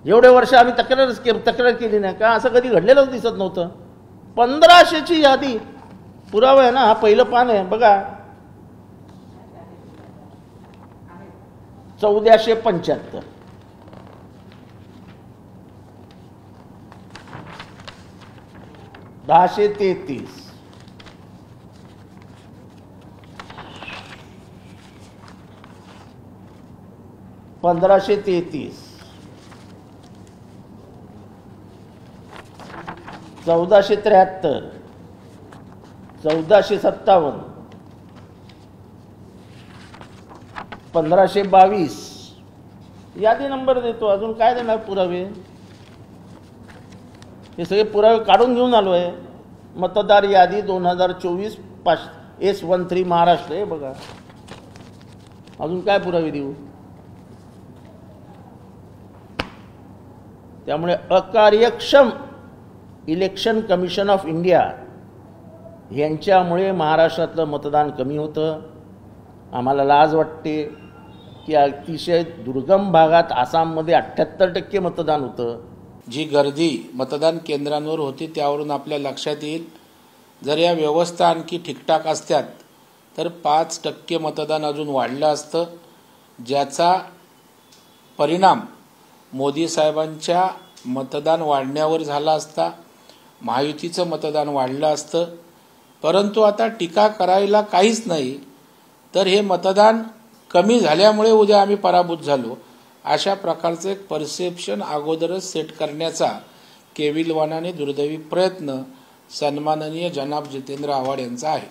एवढे वर्ष आम्ही तक्रार केली नाही का? असं कधी घडलेलंच दिसत नव्हतं. 1500ची यादी पुरावा आहे ना, हा पहिलं पान आहे बघा. 1475 1033 1533 1473 1457 1522 यादी नंबर देतो. अजून काय देणार पुरावे? हे सगळे पुरावे काढून घेऊन आलो आहे. मतदार यादी 2024 S13 महाराष्ट्र आहे बघा. अजून काय पुरावे देऊ? त्यामुळे अकार्यक्षम इलेक्शन कमिशन ऑफ इंडिया यांच्यामुळे महाराष्ट्रातलं मतदान कमी होतं. आम्हाला लाज वाटते की अतिशय दुर्गम भागात आसाममध्ये 78% मतदान होतं. जी गर्दी मतदान केंद्रांवर होती त्यावरून आपल्या लक्षात येईल, जर या व्यवस्था आणखी ठीकठाक असत्यात तर 5% मतदान अजून वाढलं असतं, ज्याचा परिणाम मोदी साहेबांच्या मतदान वाढण्यावर झाला असता, महायुतीचं मतदान वाढलं असतं. परंतु आता टीका करायला काहीच नाही, तर हे मतदान कमी झाल्यामुळे उद्या आम्ही पराभूत झालो अशा प्रकारचं एक परसेप्शन अगोदरच सेट करण्याचा केविलवानाने दुर्दैवी प्रयत्न सन्माननीय जनाब जितेंद्र आव्हाड यांचा आहे.